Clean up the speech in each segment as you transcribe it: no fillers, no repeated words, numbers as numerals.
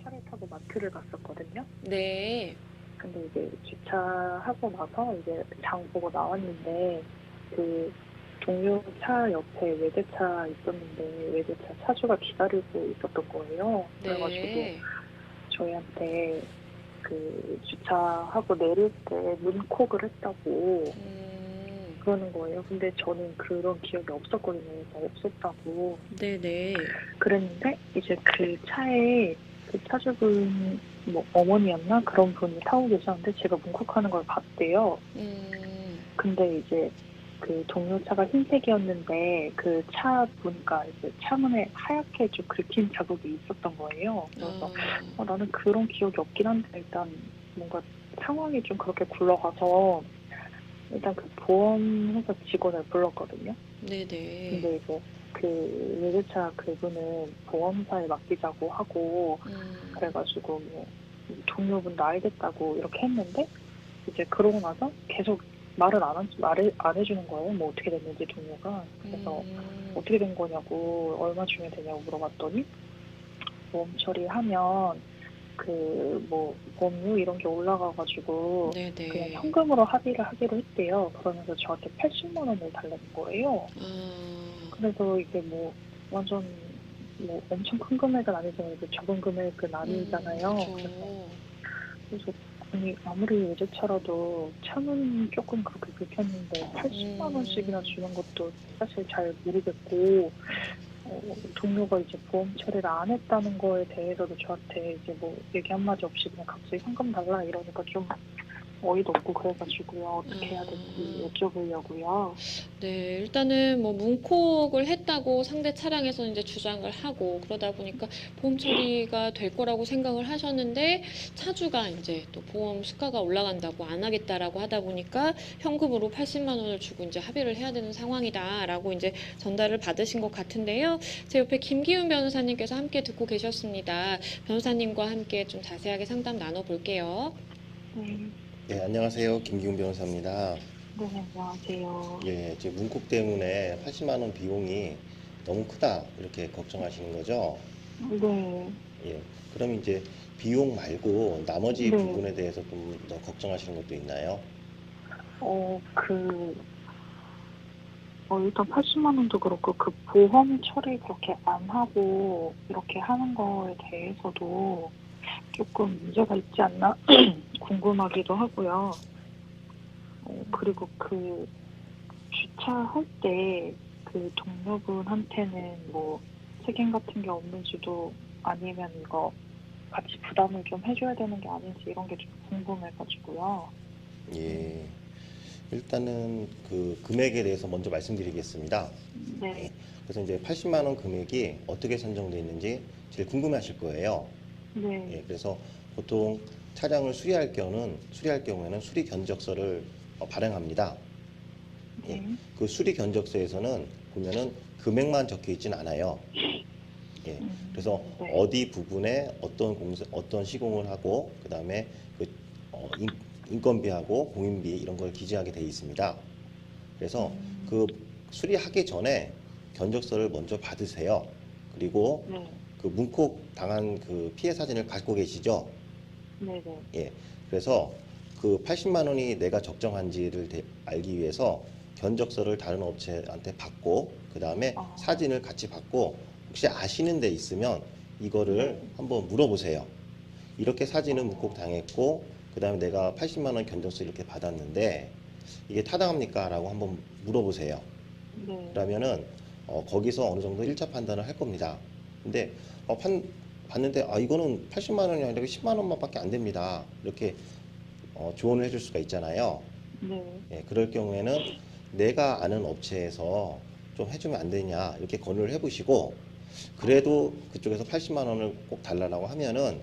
차를 타고 마트를 갔었거든요. 네. 근데 이제 주차하고 나서 이제 장 보고 나왔는데 그 동료 차 옆에 외제차 있었는데 외제차 차주가 기다리고 있었던 거예요. 그래가지고 네. 저희한테 그 주차하고 내릴 때 문콕을 했다고 음. 그러는 거예요. 근데 저는 그런 기억이 없었거든요. 그래서 없었다고 네네. 그랬는데 이제 그 차에 그 차주분 뭐 어머니였나 그런 분이 타고 계셨는데 제가 문콕하는 걸 봤대요. 음. 근데 이제 그 동료 차가 흰색이었는데 그 차 보니까 이제 차문에 하얗게 좀 긁힌 자국이 있었던 거예요. 그래서 아. 나는 그런 기억이 없긴 한데 일단 뭔가 상황이 좀 그렇게 굴러가서 일단 그 보험회사 직원을 불렀거든요. 네네. 근데 이제 그 외제차 그분은 보험사에 맡기자고 하고 음. 그래가지고 뭐 동료분도 알겠다고 이렇게 했는데 이제 그러고 나서 계속 말을 안 해주는 거예요. 뭐 어떻게 됐는지 동료가. 그래서 음. 어떻게 된 거냐고 얼마 주면 되냐고 물어봤더니 보험 처리하면 그 뭐 보험료 이런 게 올라가가지고 그냥 네네. 현금으로 합의를 하기로 했대요. 그러면서 저한테 80만 원을 달라는 거예요. 아. 그래서 이게 뭐 완전 뭐 엄청 큰 금액은 아니지만 이제 적은 금액은 아니잖아요. 그쵸. 그래서 아니 아무리 외제차라도 차는 조금 그렇게 긁혔는데 80만 원씩이나 음. 주는 것도 사실 잘 모르겠고 동료가 이제 보험 처리를 안 했다는 거에 대해서도 저한테 이제 뭐 얘기 한마디 없이 그냥 갑자기 현금 달라 이러니까 좀 어이도 없고 그래가지고요. 어떻게 해야 될지 아. 여쭤보려고요. 네. 일단은 뭐 문콕을 했다고 상대 차량에서는 이제 주장을 하고 그러다 보니까 보험 처리가 될 거라고 생각을 하셨는데 차주가 인제 또 보험 수가가 올라간다고 "안 하겠다."라고 하다 보니까 "현금으로 80만 원을 주고 인제 합의를 해야 되는 상황이다."라고 인제 전달을 받으신 것 같은데요. 제 옆에 김기훈 변호사님께서 함께 듣고 계셨습니다. 변호사님과 함께 좀 자세하게 상담 나눠 볼게요. 네, 네, 안녕하세요. 김기훈 변호사입니다. 네, 안녕하세요. 예, 지금 문콕 때문에 80만 원 비용이 너무 크다 이렇게 걱정하시는 거죠? 네, 예. 그럼 이제 비용 말고 나머지 네. 부분에 대해서 좀 더 걱정하시는 것도 있나요? 그 일단 80만 원도 그렇고 그 보험 처리 그렇게 안 하고 이렇게 하는 거에 대해서도 조금 문제가 있지 않나 궁금하기도 하고요. 그리고 그 주차할 때 그 동료분한테는 뭐 책임 같은 게 없는지도 아니면 이거 같이 부담을 좀 해줘야 되는 게 아닌지 이런 게 좀 궁금해가지고요. 예. 일단은 그 금액에 대해서 먼저 말씀드리겠습니다. 네, 예. 그래서 이제 80만 원 금액이 어떻게 선정되어 있는지 제일 궁금해 하실 거예요. 네, 예. 그래서 보통 차량을 수리할 경우에는 수리 견적서를 발행합니다. 예, 네, 그 수리 견적서에서는 보면은 금액만 적혀 있진 않아요. 예, 그래서 네, 어디 부분에 어떤 시공을 하고, 그 다음에 그 인건비하고 공인비 이런 걸 기재하게 되어 있습니다. 그래서 그 수리하기 전에 견적서를 먼저 받으세요. 그리고 네, 그 문콕 당한 그 피해 사진을 갖고 계시죠? 네, 네. 예. 그래서 그 80만 원이 내가 적정한지를 알기 위해서 견적서를 다른 업체한테 받고 그 다음에 아, 사진을 같이 받고 혹시 아시는 데 있으면 이거를 네. 한번 물어보세요. 이렇게 사진은 묵곡 어, 당했고 그 다음에 내가 80만 원 견적서 이렇게 받았는데 이게 타당합니까? 라고 한번 물어보세요. 네. 그러면은 거기서 어느 정도 1차 판단을 할 겁니다. 근데 봤는데 이거는 80만 원이 아니라 10만 원만밖에 안 됩니다. 이렇게 조언을 해줄 수가 있잖아요. 네. 예, 그럴 경우에는 내가 아는 업체에서 좀 해주면 안 되냐 이렇게 건의를 해보시고 아, 그래도 그쪽에서 80만 원을 꼭 달라고 하면은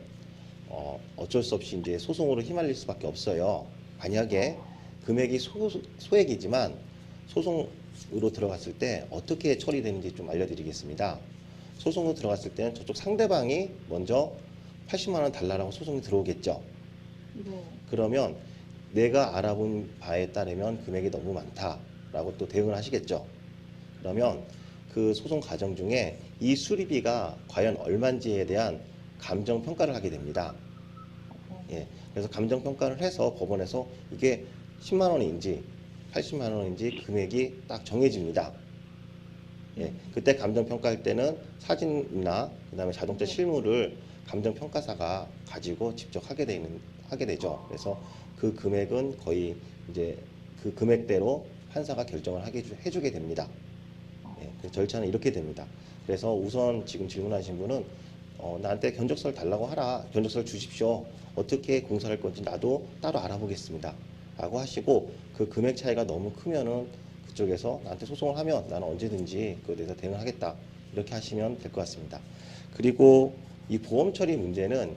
어쩔 수 없이 이제 소송으로 휘말릴 수밖에 없어요. 만약에 어, 금액이 소액이지만 소송으로 들어갔을 때 어떻게 처리되는지 좀 알려드리겠습니다. 소송으로 들어갔을 때는 저쪽 상대방이 먼저 80만 원 달라고 소송이 들어오겠죠. 네. 그러면 내가 알아본 바에 따르면 금액이 너무 많다라고 또 대응을 하시겠죠. 그러면 네. 그 소송 과정 중에 이 수리비가 과연 얼마인지에 대한 감정 평가를 하게 됩니다. 예, 그래서 감정 평가를 해서 법원에서 이게 10만 원인지 80만 원인지 금액이 딱 정해집니다. 예, 그때 감정 평가할 때는 사진이나 그다음에 자동차 실물을 감정 평가사가 가지고 직접 하게 되죠. 그래서 그 금액은 거의 이제 그 금액대로 판사가 결정을 해주게 됩니다. 예, 그 절차는 이렇게 됩니다. 그래서 우선 지금 질문하신 분은 나한테 견적서를 달라고 하라. 견적서를 주십시오. 어떻게 공사할 건지 나도 따로 알아보겠습니다. 라고 하시고 그 금액 차이가 너무 크면은 그쪽에서 나한테 소송을 하면 나는 언제든지 그에 대해서 대응하겠다. 이렇게 하시면 될 것 같습니다. 그리고 이 보험 처리 문제는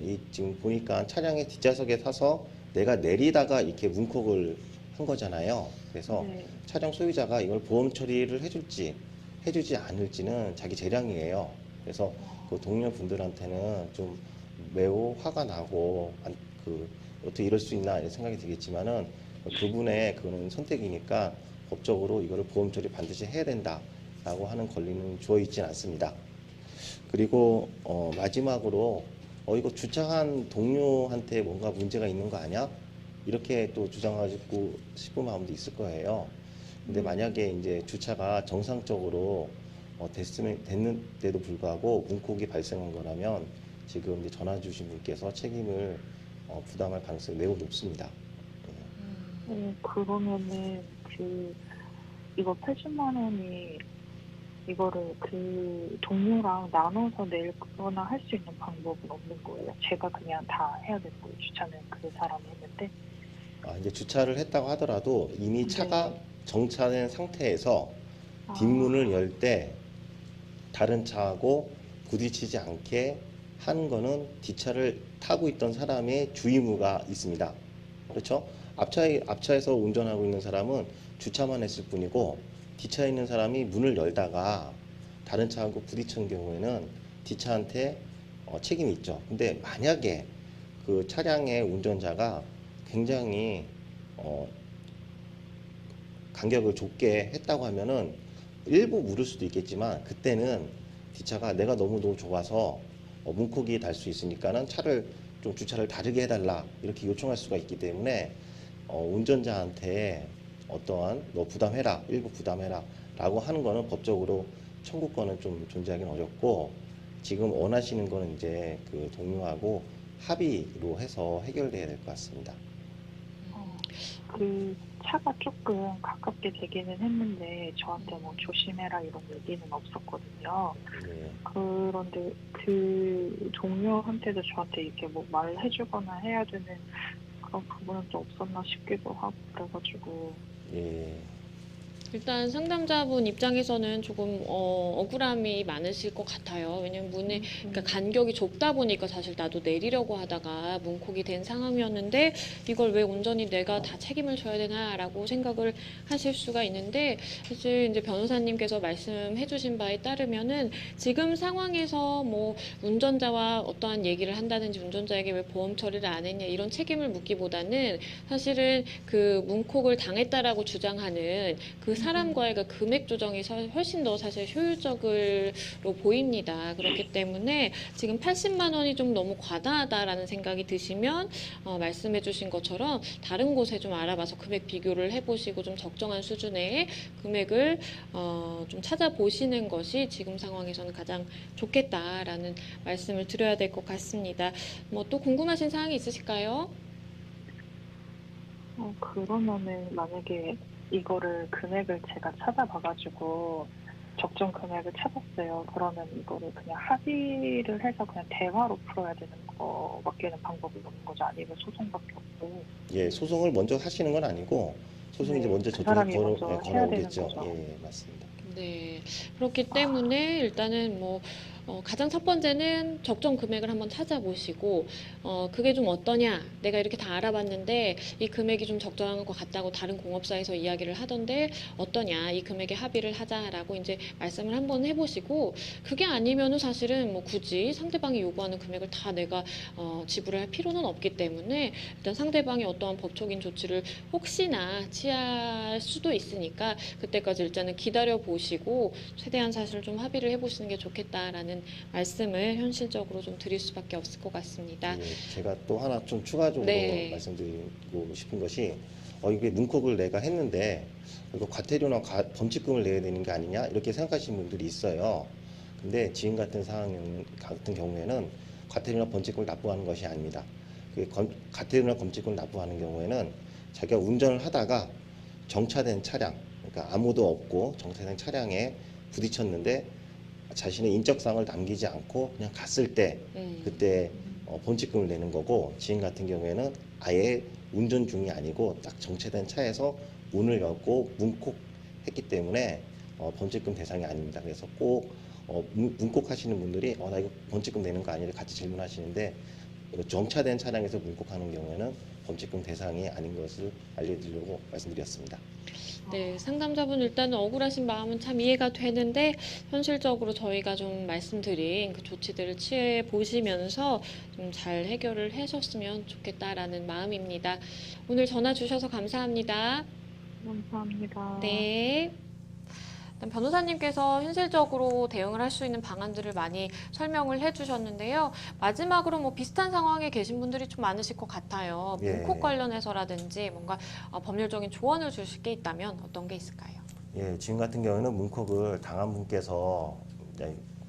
이 지금 보니까 차량의 뒷좌석에 타서 내가 내리다가 이렇게 문콕을 한 거잖아요. 그래서 네. 차량 소유자가 이걸 보험 처리를 해주지 않을지는 자기 재량이에요. 그래서 그 동료 분들한테는 좀 매우 화가 나고 어떻게 이럴 수 있나 이런 생각이 들겠지만은 그분의 그거는 선택이니까 법적으로 이거를 보험 처리 반드시 해야 된다라고 하는 권리는 주어 있지는 않습니다. 그리고 마지막으로 이거 주차한 동료한테 뭔가 문제가 있는 거 아니야? 이렇게 또 주장하고 싶은 마음도 있을 거예요. 근데 만약에 이제 주차가 정상적으로 됐는데도 불구하고 문콕이 발생한 거라면 지금 이제 전화 주신 분께서 책임을 부담할 가능성이 매우 높습니다. 그러면은 이거 80만 원이 이거를 동료랑 나눠서 내거나 할 수 있는 방법은 없는 거예요. 제가 그냥 다 해야 되는 거예요. 주차는 그 사람이 했는데. 이제 주차를 했다고 하더라도 이미 차가 네. 정차된 상태에서 아, 뒷문을 열 때 다른 차하고 부딪히지 않게 하는 거는 뒷차를 타고 있던 사람의 주의무가 있습니다. 그렇죠? 앞차에서 운전하고 있는 사람은 주차만 했을 뿐이고 뒷차에 있는 사람이 문을 열다가 다른 차하고 부딪힌 경우에는 뒷차한테 책임이 있죠. 근데 만약에 그 차량의 운전자가 굉장히 간격을 좁게 했다고 하면은 일부 물을 수도 있겠지만 그때는 뒷차가 내가 너무 좁아서 문콕이 달 수 있으니까는 주차를 다르게 해달라 이렇게 요청할 수가 있기 때문에 운전자한테 어떠한 너 부담해라 일부 부담해라 라고 하는 거는 법적으로 청구권은 좀 존재하기는 어렵고 지금 원하시는 거는 이제 그 동료하고 합의로 해서 해결돼야 될 것 같습니다. 그 차가 조금 가깝게 되기는 했는데 저한테 뭐 조심해라 이런 얘기는 없었거든요. 네. 그런데 그 동료한테도 저한테 이렇게 뭐 말을 해주거나 해야 되는 그런 부분은 또 없었나 싶기도 하고 그래가지고. 예. 일단 상담자분 입장에서는 조금 억울함이 많으실 것 같아요. 왜냐면 그러니까 간격이 좁다 보니까 사실 나도 내리려고 하다가 문콕이 된 상황이었는데 이걸 왜 온전히 내가 다 책임을 져야 되나라고 생각을 하실 수가 있는데 사실 이제 변호사님께서 말씀해주신 바에 따르면은 지금 상황에서 뭐 운전자와 어떠한 얘기를 한다든지 운전자에게 왜 보험 처리를 안 했냐 이런 책임을 묻기보다는 사실은 그 문콕을 당했다라고 주장하는 그 사람과의 그 금액 조정이 훨씬 더 사실 효율적으로 보입니다. 그렇기 때문에 지금 80만 원이 좀 너무 과다하다라는 생각이 드시면 말씀해 주신 것처럼 다른 곳에 좀 알아봐서 금액 비교를 해보시고 좀 적정한 수준의 금액을 좀 찾아보시는 것이 지금 상황에서는 가장 좋겠다라는 말씀을 드려야 될 것 같습니다. 뭐 또 궁금하신 사항이 있으실까요? 그러면은 만약에 이거를 금액을 제가 찾아봐가지고 적정 금액을 찾았어요. 그러면 이거를 그냥 합의를 해서 그냥 대화로 풀어야 되는 거밖에는 방법이 없는 거죠. 아니면 소송밖에 없고. 예, 소송을 먼저 하시는 건 아니고 소송이 이제 네, 먼저 그 저쪽에 사람이 먼저 해야 되는 걸어오겠죠. 거죠. 예, 맞습니다. 네. 그렇기 때문에 일단은 뭐 가장 첫 번째는 적정 금액을 한번 찾아보시고 그게 좀 어떠냐 내가 이렇게 다 알아봤는데 이 금액이 좀 적정한 것 같다고 다른 공업사에서 이야기를 하던데 어떠냐 이 금액에 합의를 하자라고 이제 말씀을 한번 해보시고 그게 아니면은 사실은 뭐 굳이 상대방이 요구하는 금액을 다 내가 지불을 할 필요는 없기 때문에 일단 상대방이 어떠한 법적인 조치를 혹시나 취할 수도 있으니까 그때까지 일단은 기다려 보시고 최대한 사실 좀 합의를 해보시는 게 좋겠다라는 된다라는 말씀을 현실적으로 좀 드릴 수밖에 없을 것 같습니다. 예, 제가 또 하나 좀 추가적으로 네. 말씀드리고 싶은 것이 이게 문콕을 내가 했는데 이거 과태료나 범칙금을 내야 되는 게 아니냐 이렇게 생각하시는 분들이 있어요. 근데 지금 같은 상황 같은 경우에는 과태료나 범칙금을 납부하는 것이 아닙니다. 과태료나 범칙금을 납부하는 경우에는 자기가 운전을 하다가 정차된 차량, 그러니까 아무도 없고 정차된 차량에 부딪혔는데 자신의 인적사항을 남기지 않고 그냥 갔을 때 그때 범칙금을 내는 거고, 지금 같은 경우에는 아예 운전 중이 아니고 딱 정체된 차에서 문을 열고 문콕했기 때문에 범칙금 대상이 아닙니다. 그래서 꼭 문콕하시는 분들이 나 이거 범칙금 내는 거 아니래 같이 질문하시는데, 이거 정차된 차량에서 문콕하는 경우에는 범칙금 대상이 아닌 것을 알려드리려고 말씀드렸습니다. 네, 상담자분 일단은 억울하신 마음은 참 이해가 되는데 현실적으로 저희가 좀 말씀드린 그 조치들을 취해 보시면서 좀 잘 해결을 하셨으면 좋겠다라는 마음입니다. 오늘 전화 주셔서 감사합니다. 감사합니다. 네. 일단 변호사님께서 현실적으로 대응을 할 수 있는 방안들을 많이 설명을 해주셨는데요. 마지막으로 뭐 비슷한 상황에 계신 분들이 좀 많으실 것 같아요. 예. 문콕 관련해서라든지 뭔가 법률적인 조언을 주실 게 있다면 어떤 게 있을까요? 예, 지금 같은 경우는 문콕을 당한 분께서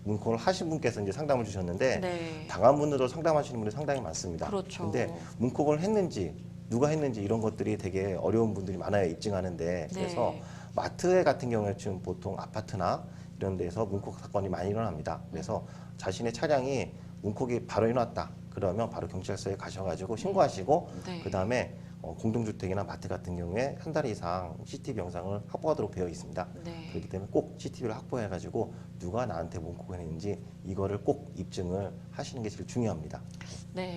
문콕을 하신 분께서 이제 상담을 주셨는데, 네. 당한 분들도 상담하시는 분들이 상당히 많습니다. 그렇죠. 근데 문콕을 했는지 누가 했는지 이런 것들이 되게 어려운 분들이 많아요, 입증하는데. 그래서 네. 마트 같은 경우에 지금 보통 아파트나 이런 데서 문콕 사건이 많이 일어납니다. 그래서 자신의 차량이 문콕이 바로 일어났다 그러면 바로 경찰서에 가셔가지고 신고하시고, 네. 그 다음에 공동주택이나 마트 같은 경우에 한 달 이상 CCTV 영상을 확보하도록 되어 있습니다. 네. 그렇기 때문에 꼭 CCTV를 확보해가지고 누가 나한테 문콕을 했는지 이거를 꼭 입증을 하시는 게 제일 중요합니다. 네.